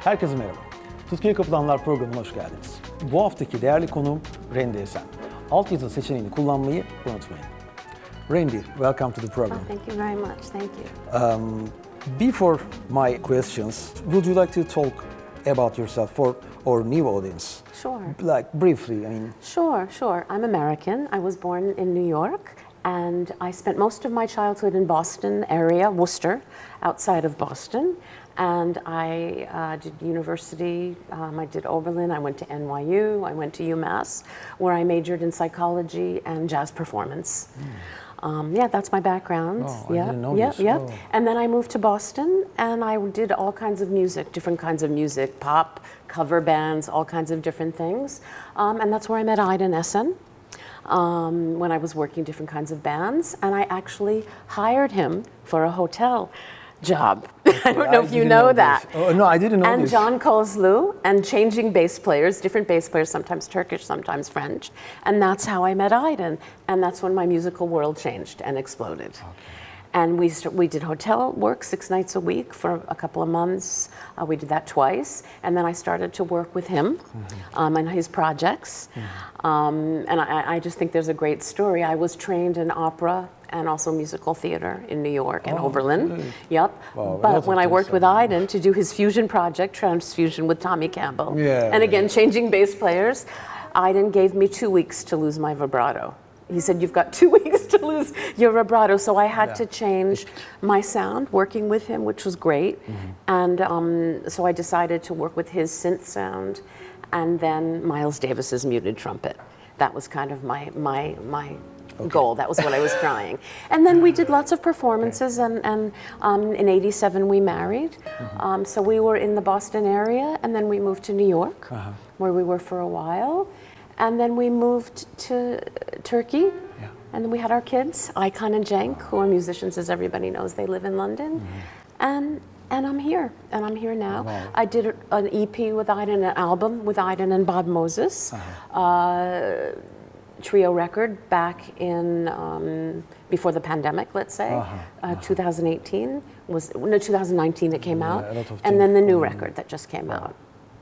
Herkese merhaba. Tutkuya Kapılanlar programına hoş geldiniz. Bu haftaki değerli konuğum Randy Esen. Altyazı seçeneğini kullanmayı unutmayın. Randy, welcome to the program. Oh, thank you very much. Thank you. Before my questions, would you like to talk about yourself for our new audience? Sure. Like briefly, I mean. Sure. I'm American. I was born in New York, and I spent most of my childhood in Boston area, Worcester, outside of Boston. And I did university, I did Oberlin, I went to NYU, I went to UMass, where I majored in psychology and jazz performance. Yeah, that's my background. Oh, I didn't know this. Yep. Oh. And then I moved to Boston, and I did all kinds of music, different kinds of music, pop, cover bands, all kinds of different things. And that's where I met Randy Esen. When I was working different kinds of bands, and I actually hired him for a hotel job. I don't know if you know that. Oh, no, I didn't know and this. John Kozlu, and changing bass players, different bass players, sometimes Turkish, sometimes French. And that's how I met Aydın. And that's when my musical world changed and exploded. Okay. And we did hotel work 6 nights a week for a couple of months. We did that twice. And then I started to work with him on his projects. And I just think there's a great story. I was trained in opera and also musical theater in New York and Oberlin. Really? Yep. Wow, but when I worked with Aydın to do his fusion project, Transfusion with Tommy Campbell, and again, changing bass players, Aydın gave me 2 weeks to lose my vibrato. He said, you've got 2 weeks to lose your vibrato. So I had to change my sound working with him, which was great. And so I decided to work with his synth sound and then Miles Davis's muted trumpet. That was kind of my goal. That was what I was trying. And then we did lots of performances, and in '87 we married. So we were in the Boston area, and then we moved to New York, where we were for a while. And then we moved to Turkey, and then we had our kids, Aykan and Cenk, who are musicians, as everybody knows. They live in London. And I'm here now. Wow. I did an EP with Aydın, an album with Aydın and Bob Moses. Trio record back in before the pandemic, let's say. 2019 2019 it came out, and then the new record that just came out,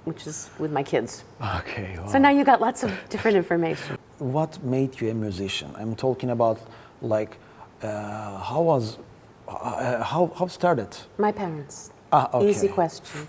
which is with my kids. Okay. Wow. So now you got lots of different information. What made you a musician? I'm talking about like how started? My parents. Okay. Easy question.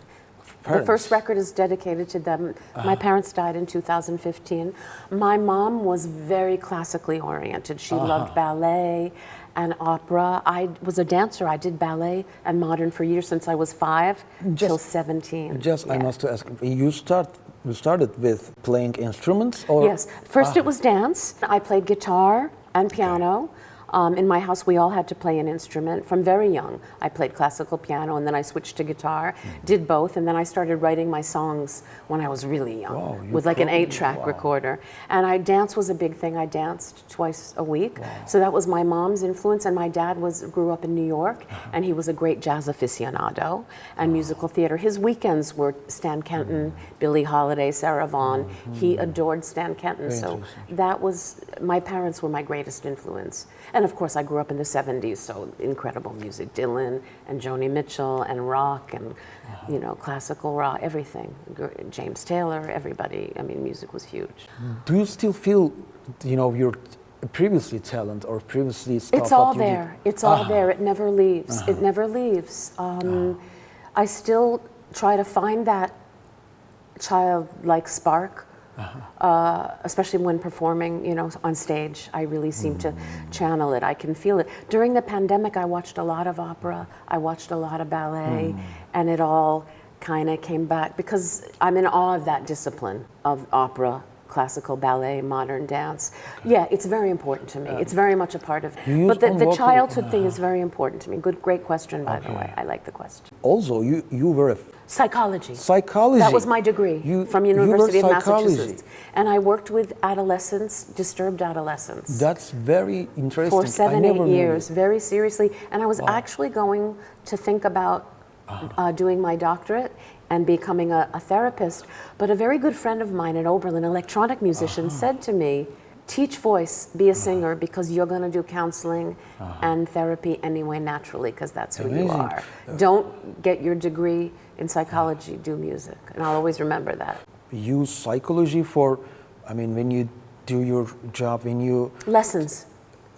Parents. The first record is dedicated to them. My parents died in 2015. My mom was very classically oriented. She loved ballet and opera. I was a dancer. I did ballet and modern for years since I was 5 till 17. I must ask, you started with playing instruments, or? Yes. First it was dance. I played guitar and piano. In my house, we all had to play an instrument from very young. I played classical piano, and then I switched to guitar, did both, and then I started writing my songs when I was really young, with like an 8-track recorder. And dance was a big thing. I danced twice a week. So that was my mom's influence, and my dad grew up in New York, and he was a great jazz aficionado and musical theater. His weekends were Stan Kenton, Billie Holiday, Sarah Vaughan. He adored Stan Kenton, so that was, my parents were my greatest influence. And of course, I grew up in the 70s, so incredible music. Dylan and Joni Mitchell and rock and, classical rock, everything. James Taylor, everybody. I mean, music was huge. Do you still feel, your previously talent or previously stuff? It's all there. It's all there. It never leaves. It never leaves. I still try to find that childlike spark. Especially when performing, on stage, I really seem to channel it. I can feel it. During the pandemic, I watched a lot of opera. I watched a lot of ballet, and it all kind of came back because I'm in awe of that discipline of opera, classical ballet, modern dance. Yeah, it's very important to me. It's very much a part of it. But the childhood thing is very important to me. Great question, by the way. I like the question. Also, you were a Psychology. Psychology. That was my degree from University of Massachusetts. And I worked with adolescents, disturbed adolescents. That's very interesting. For 7-8 years, very seriously. And I was actually going to think about doing my doctorate and becoming a therapist. But a very good friend of mine at Oberlin, an electronic musician, said to me, teach voice, be a singer, because you're going to do counseling and therapy anyway naturally, because that's who you are. Don't get your degree in psychology, do music. And I'll always remember that. Use psychology for, I mean, when you do your job, when you... Lessons.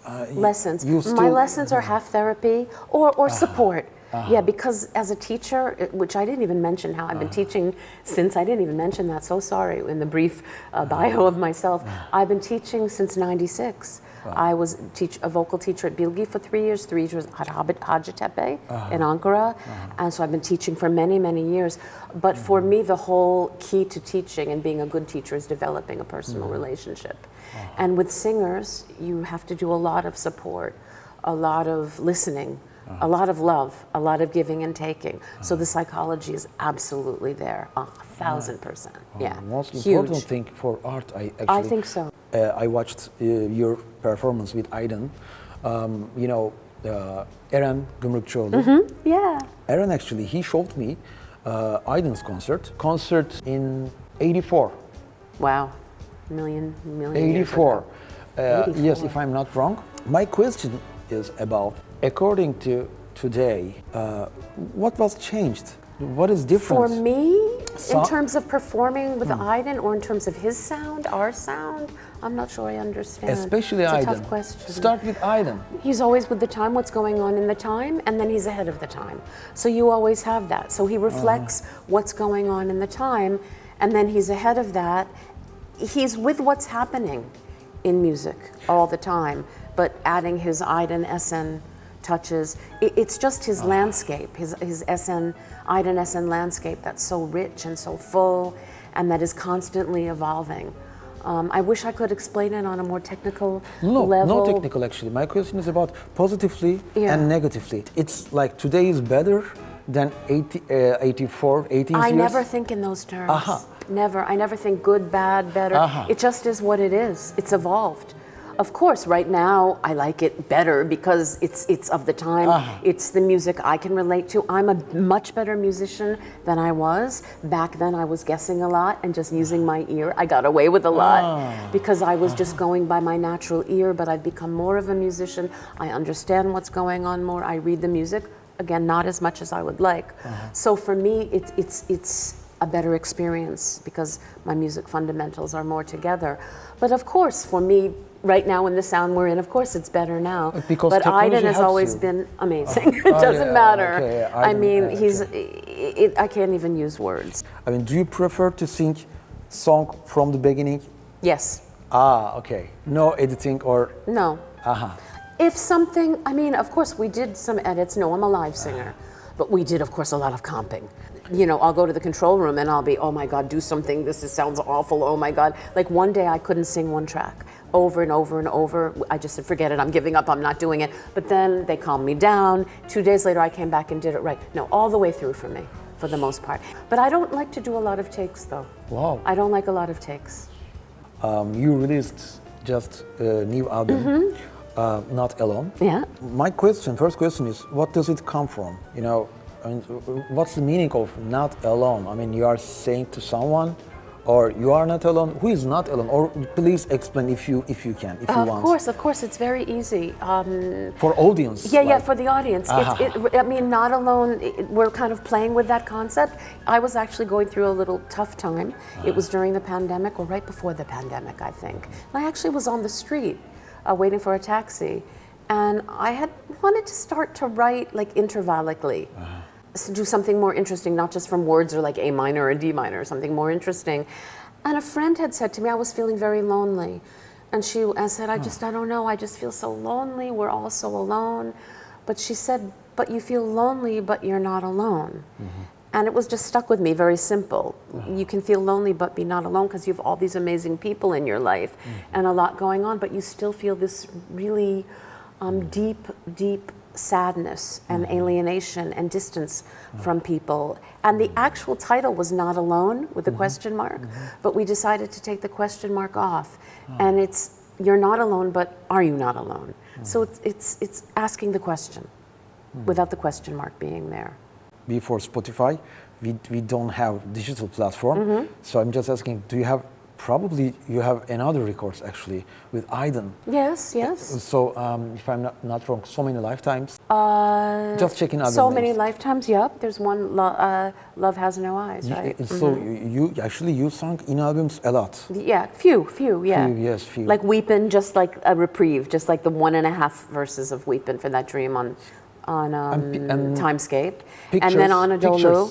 My lessons are half therapy or support. Yeah, because as a teacher, which I didn't even mention how I've been teaching since, I didn't even mention that, so sorry, in the brief bio of myself. I've been teaching since '96. I was a vocal teacher at Bilgi for 3 years. 3 years at Hacettepe in Ankara. And so I've been teaching for many, many years. But for me, the whole key to teaching and being a good teacher is developing a personal relationship. And with singers, you have to do a lot of support, a lot of listening, a lot of love, a lot of giving and taking. So the psychology is absolutely there, 1,000%. Yeah, most huge. important thing for art, I think so. I watched your performance with Aydın. You know, Eren Gümrükçoğlu. Yeah. Eren actually, he showed me Aydın's concert in '84. Wow, million 84. 84. Yes, if I'm not wrong. My question is about, according to today, what was changed? What is different? For me, in terms of performing with Aydın, or in terms of his sound, our sound, I'm not sure I understand. Especially it's Aydın. a tough question. Start with Aydın. He's always with the time, what's going on in the time, and then he's ahead of the time. So you always have that. So he reflects what's going on in the time, and then he's ahead of that. He's with what's happening in music all the time, but adding his Aydın Esen touches. It's just his landscape, his Aydın Esen landscape that's so rich and so full, and that is constantly evolving. I wish I could explain it on a more technical level. No technical actually. My question is about positively and negatively. It's like today is better than 84, 18 years? I never think in those terms. Never. I never think good, bad, better. It just is what it is. It's evolved. Of course, right now I like it better because it's of the time. It's the music I can relate to. I'm a much better musician than I was. Back then I was guessing a lot and just using my ear. I got away with a lot because I was just going by my natural ear, but I've become more of a musician. I understand what's going on more. I read the music. Again, not as much as I would like. So for me, it's a better experience because my music fundamentals are more together. But of course, for me, right now in the sound we're in, of course it's better now. Because but Aydın has always been amazing. It doesn't matter. Okay. I mean, I can't even use words. I mean, do you prefer to sing song from the beginning? Yes. Okay. No editing or? No. If something, I mean, of course we did some edits. No, I'm a live singer. But we did, of course, a lot of comping. You know, I'll go to the control room and I'll be, oh my God, do something. Sounds awful. Oh my God. Like one day I couldn't sing one track over and over and over. I just said, forget it. I'm giving up. I'm not doing it. But then they calmed me down. 2 days later, I came back and did it right. No, all the way through for me, for the most part. But I don't like to do a lot of takes, though. Wow. I don't like a lot of takes. You released just a new album, Not Alone. Yeah. My first question is, what does it come from? You know, I mean, what's the meaning of not alone? I mean, you are saying to someone, or you are not alone. Who is not alone? Or please explain if you can, if you want. Of course, it's very easy. For audience. Yeah, for the audience. I mean, not alone. We're kind of playing with that concept. I was actually going through a little tough time. It was during the pandemic, or right before the pandemic, I think. And I actually was on the street, waiting for a taxi, and I had wanted to start to write like intervallically. To do something more interesting, not just from words or like A minor or D minor, something more interesting. And a friend had said to me, I was feeling very lonely. And I said, I don't know, I just feel so lonely, we're all so alone. But she said, but you feel lonely, but you're not alone. And it was just stuck with me, very simple. You can feel lonely, but be not alone because you have all these amazing people in your life and a lot going on, but you still feel this really deep sadness and alienation and distance from people. And the actual title was Not Alone with the question mark, but we decided to take the question mark off. And it's, you're not alone, but are you not alone? So it's asking the question without the question mark being there. Before Spotify, we don't have digital platform. So I'm just asking, do you have probably you have another records actually with Aydın. Yes, yes. So if I'm not wrong, So Many Lifetimes. Just checking album So names. Many Lifetimes. Yep. There's one. Love Has No Eyes, right? So you sang in albums a lot. Yeah, few. Yeah. Few. Like Weepin', just like a reprieve, just like the 1.5 verses of Weepin' for that dream on Timescape, Pictures, and then on Adolu.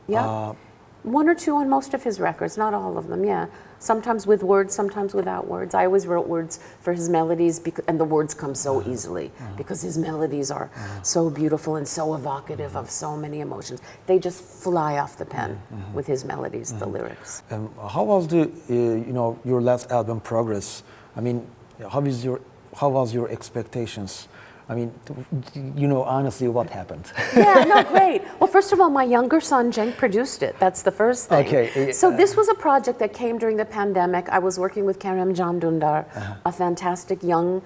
Yep. 1 or 2 on most of his records, not all of them. Yeah, sometimes with words, sometimes without words. I always wrote words for his melodies, and the words come so easily because his melodies are so beautiful and so evocative of so many emotions. They just fly off the pen with his melodies, the lyrics. How was your last album progress? I mean, how was your expectations? I mean, honestly, what happened? Yeah, no, great. Well, first of all, my younger son, Cenk, produced it. That's the first thing. Okay. So this was a project that came during the pandemic. I was working with Kerem Can Dündar, a fantastic young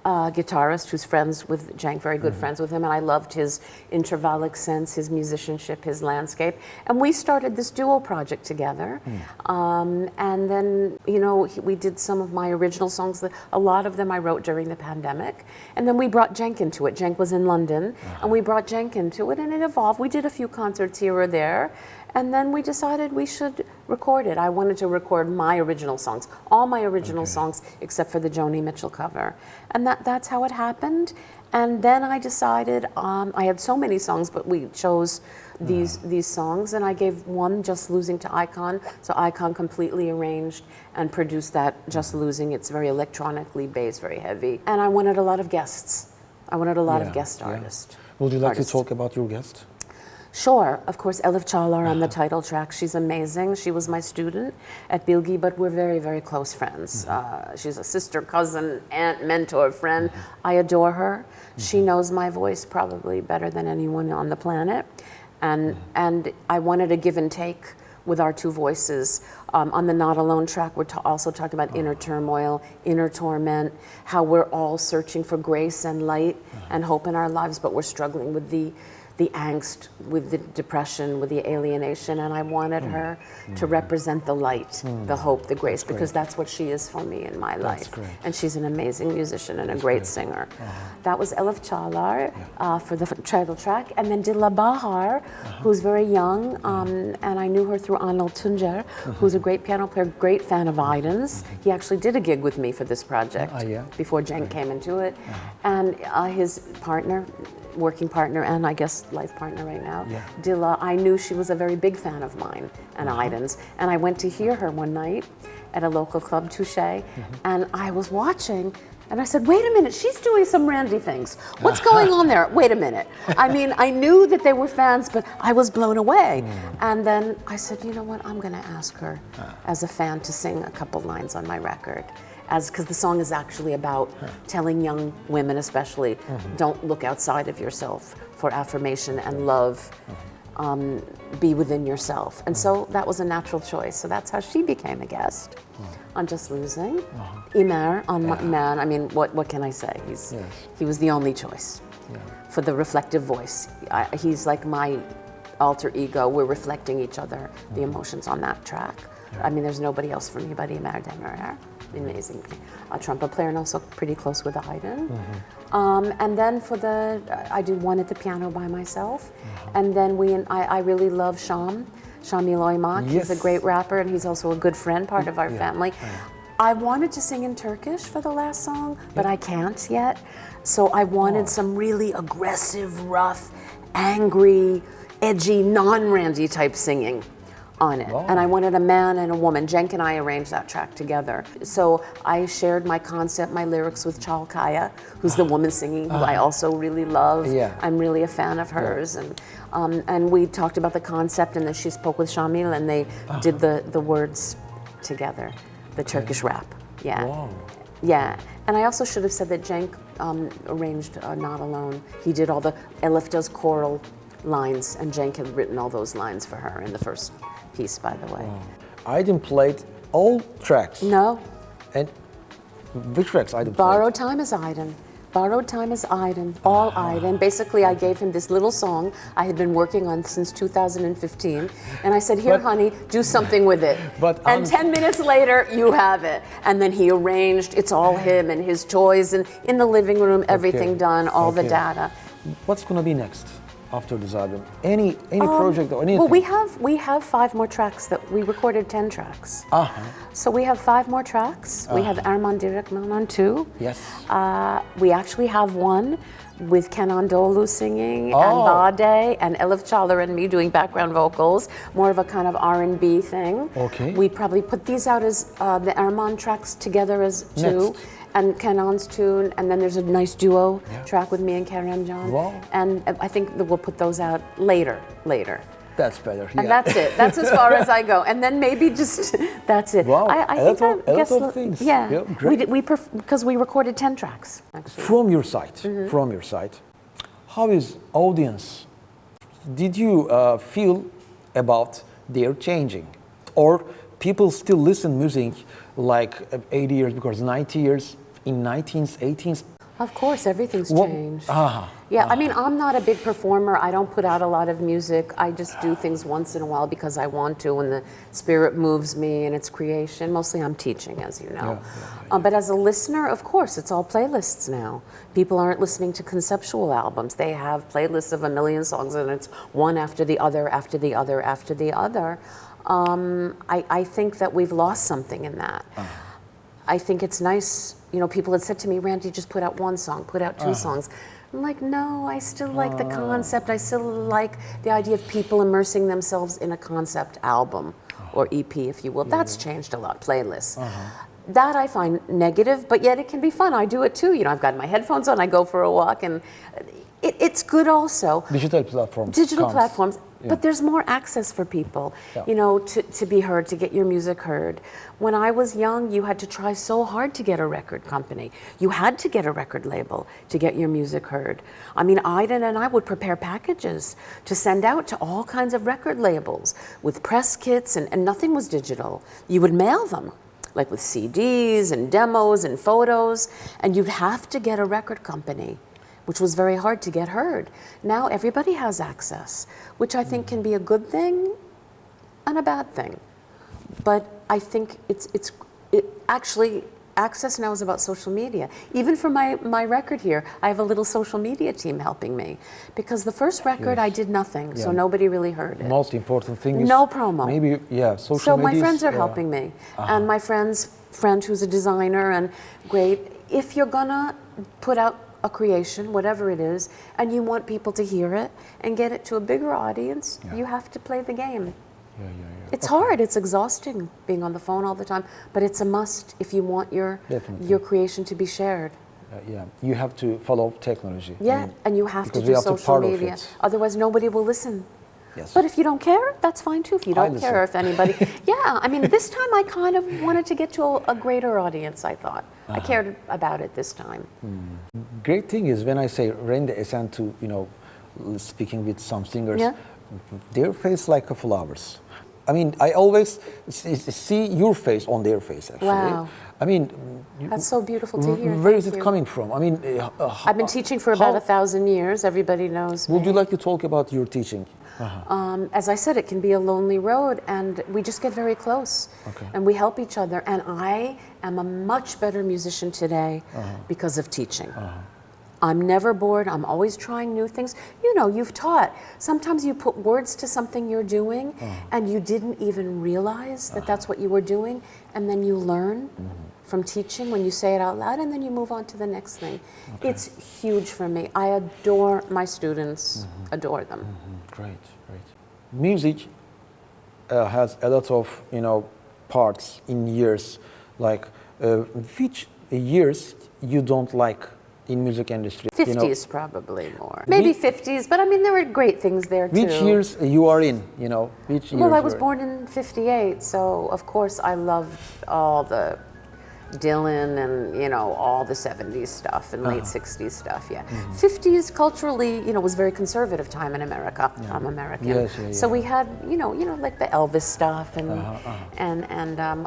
guitarist who's friends with Cenk, very good friends with him, and I loved his intervallic sense, his musicianship, his landscape. And we started this duo project together. And then, we did some of my original songs. A lot of them I wrote during the pandemic. And then we brought Cenk into it. Cenk was in London, and we brought Cenk into it, and it evolved. We did a few concerts here or there. And then we decided we should record it. I wanted to record my original songs, all my original songs, except for the Joni Mitchell cover. And that's how it happened. And then I decided, I had so many songs, but we chose these songs, and I gave one, Just Losing, to Icon. So Icon completely arranged and produced that, Just Losing. It's very electronically based, very heavy. And I wanted a lot of guests. I wanted a lot of guest artists. Would you like to talk about your guest? Sure, of course, Elif Çağlar on the title track. She's amazing. She was my student at Bilgi, but we're very, very close friends. She's a sister, cousin, aunt, mentor, friend. I adore her. She knows my voice probably better than anyone on the planet. And I wanted a give and take with our two voices. On the Not Alone track, we're also talking about inner turmoil, inner torment, how we're all searching for grace and light and hope in our lives, but we're struggling with the angst, with the depression, with the alienation, and I wanted her to represent the light, the hope, the grace, because that's what she is for me in my life. Great. And she's an amazing musician and a great singer. That was Elif Çağlar for the title track, and then Dila Bahar, who's very young, and I knew her through Anıl Tuncer, who's a great piano player, great fan of Aydın's. He actually did a gig with me for this project before Cenk came into it, and his partner, working partner and I guess life partner right now, Dila, I knew she was a very big fan of mine and Aydın's, and I went to hear her one night at a local club, Touché, and I was watching and I said, wait a minute, she's doing some Randy things. What's going on there? Wait a minute. I mean, I knew that they were fans, but I was blown away. And then I said, you know what, I'm gonna ask her as a fan to sing a couple lines on my record. Because the song is actually about telling young women especially, don't look outside of yourself for affirmation and love, be within yourself. And so that was a natural choice. So that's how she became a guest on Just Losing. Imer on Man, I mean, what can I say? He was the only choice for the reflective voice. He's like my alter ego. We're reflecting each other, the emotions on that track. I mean, there's nobody else for me but Imer Demirer. Amazing trumpet player, and also pretty close with Aydın. And then I did one at the piano by myself. And then I really love Şamil Oymak. He's a great rapper, and he's also a good friend, part of our family. I wanted to sing in Turkish for the last song, but I can't yet. So I wanted some really aggressive, rough, angry, edgy, non-Randy type singing on it. And I wanted a man and a woman. Cenk and I arranged that track together. So I shared my concept, my lyrics with Çalkaya, who's the woman singing, who I also really love. I'm really a fan of hers. And we talked about the concept, and then she spoke with Şamil, and they did the words together, the Turkish rap. Yeah. And I also should have said that Cenk arranged Not Alone. He did all the, Elif does choral lines, and Cenk had written all those lines for her in the first piece, by the way. Aydın played all tracks. No. And which tracks Aydın played? Borrowed Time is Aydın. Borrowed time is Aiden, all Aiden. Basically, I gave him this little song I had been working on since 2015, and I said, "Here, honey, do something with it." And 10 minutes later, you have it. And then he arranged. It's all him and his toys, and in the living room, everything done, all the data. What's gonna be next after this album? Any project or anything? Well, we have 5 more tracks that we recorded 10 tracks. So we have 5 more tracks. We have Erman Direkman on 2. Yes. We actually have one with Kenan Doğulu singing and Bade and Elif Çağlar and me doing background vocals, more of a kind of R&B thing. Okay. We'd probably put these out as the Erman tracks together as 2. Next. And Kenan's tune, and then there's a nice duo track with me and Kerem Can. Wow. And I think that we'll put those out later. That's better. And that's it. That's as far as I go. And then maybe just, that's it. Wow, I a think lot of things. Yeah, great. because we recorded 10 tracks, actually. From your side, how is audience? Did you feel about their changing? Or people still listen music like 80 years, because 90 years, in 19th, 18th? Of course, everything's changed. I mean, I'm not a big performer. I don't put out a lot of music. I just do things once in a while because I want to, when the spirit moves me and it's creation. Mostly I'm teaching, as you know. But as a listener, of course, it's all playlists now. People aren't listening to conceptual albums. They have playlists of 1 million songs, and it's one after the other, after the other, after the other. I think that we've lost something in that. I think it's nice, you know, people had said to me, Randy, just put out 1 song, put out 2 songs. I'm like, no, I still like the concept. I still like the idea of people immersing themselves in a concept album or EP, if you will. That's changed a lot, playlists. That I find negative, but yet it can be fun. I do it too. You know, I've got my headphones on, I go for a walk, and it's good also. Digital platforms. Digital platforms. But there's more access for people, you know, to be heard, to get your music heard. When I was young, you had to try so hard to get a record company. You had to get a record label to get your music heard. I mean, Aiden and I would prepare packages to send out to all kinds of record labels with press kits, and nothing was digital. You would mail them, like with CDs and demos and photos, and you'd have to get a record company, which was very hard to get heard. Now everybody has access, which I think can be a good thing and a bad thing. But I think it actually, access now is about social media. Even for my record here, I have a little social media team helping me. Because the first record I did nothing, so nobody really heard it. Most important thing is no promo. Maybe, social so media. So my friends are helping me. And my friend who's a designer and great. If you're gonna put out a creation, whatever it is, and you want people to hear it and get it to a bigger audience, you have to play the game. It's hard, it's exhausting being on the phone all the time, but it's a must if you want your creation to be shared. You have to follow technology. And you have to do social media. Otherwise, nobody will listen. But if you don't care, that's fine too. If you don't care if anybody... I mean, this time I kind of wanted to get to a greater audience, I thought. I cared about it this time. Great thing is when I say Randy Esen to, you know, speaking with some singers, their face like a flowers. I mean, I always see your face on their face, actually. Wow. I mean... That's so beautiful to hear. Where is it coming from? I mean... I've been teaching for about 1,000 years. Everybody knows me. Would you like to talk about your teaching? As I said, it can be a lonely road, and we just get very close, and we help each other. And I am a much better musician today because of teaching. I'm never bored. I'm always trying new things. You know, you've taught. Sometimes you put words to something you're doing, and you didn't even realize that that's what you were doing, and then you learn from teaching when you say it out loud, and then you move on to the next thing. It's huge for me. I adore my students, adore them. Great. Music has a lot of, you know, parts in years. Like, which years you don't like in music industry? 50s, you know? Probably more. Maybe 50s, but I mean, there were great things there too. Which years you are in, you know? Which years? Well, I was born in 58, so of course I loved all the Dylan and, you know, all the 70s stuff and late 60s stuff, 50s culturally, you know, was very conservative time in America. I'm American. So we had, you know, like the Elvis stuff and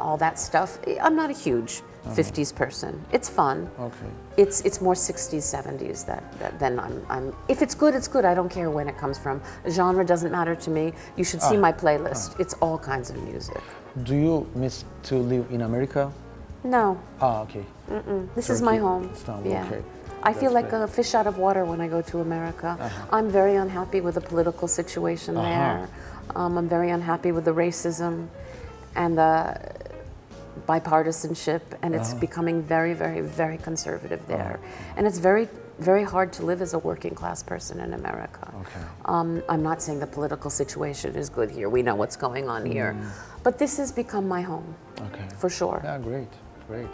all that stuff. I'm not a huge 50s person. It's fun. Okay. It's more 60s, 70s than I'm. If it's good, it's good. I don't care when it comes from. Genre doesn't matter to me. You should see my playlist. It's all kinds of music. Do you miss to live in America? No. Okay. This is my Turkey, home. Istanbul, Yeah. okay. I feel That's like great. a fish out of water when I go to America. I'm very unhappy with the political situation there. I'm very unhappy with the racism and the bipartisanship, and it's becoming very, very, very conservative there. And it's very, very hard to live as a working class person in America. Okay. I'm not saying the political situation is good here. We know what's going on here. But this has become my home, for sure. Yeah, great, great.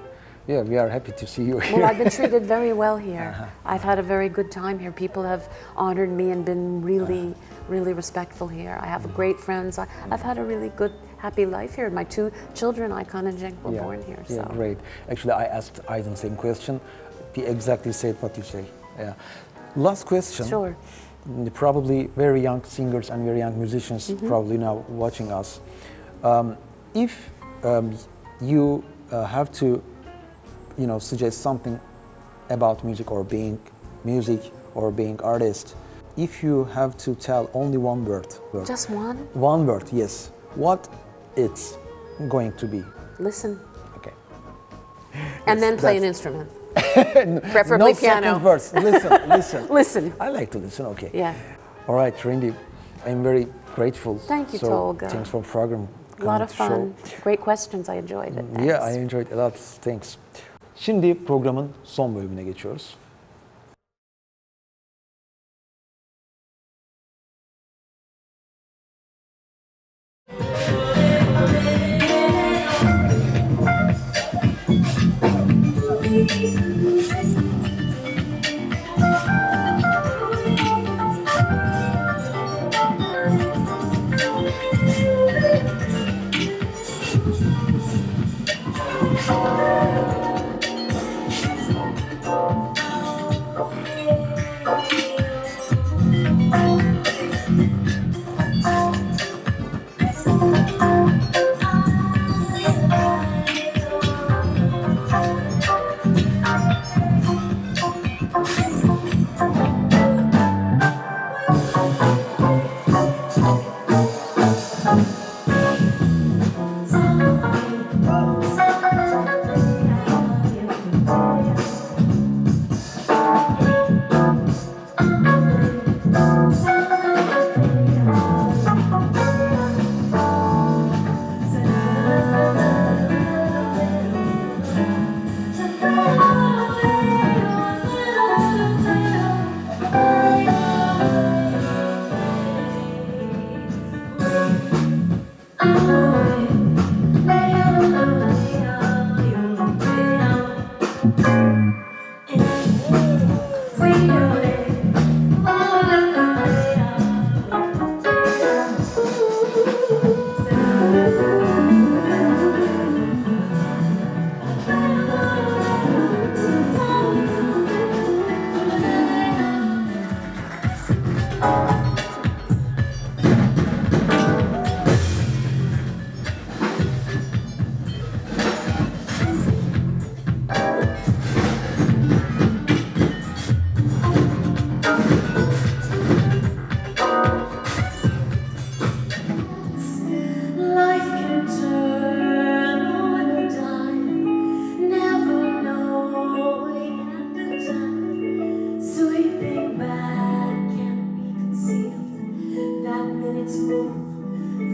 Yeah, we are happy to see you here. Well, I've been treated very well here. I've had a very good time here. People have honored me and been really, really respectful here. I have great friends. I've had a really good, happy life here. My 2 children, Aykan and Cenk, were born here. Yeah, So. great. Actually, I asked Aydın the same question. He exactly said what you say. Yeah. Last question. Sure. Probably very young singers and very young musicians probably now watching us. If you have to, suggest something about music or being artist, if you have to tell only one word. Just one? One word, yes. What it's going to be? Listen. Okay. And then play an instrument. Preferably no piano. second verse. Listen. Listen. I like to listen, okay. Yeah. All right, Randy, I'm very grateful. Thank you, so, Tolga. Thanks for the program. A lot of Show. fun. Great questions. I enjoyed it. Yeah, Thanks. I enjoyed a lot. Thanks. Şimdi programın son bölümüne geçiyoruz.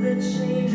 The change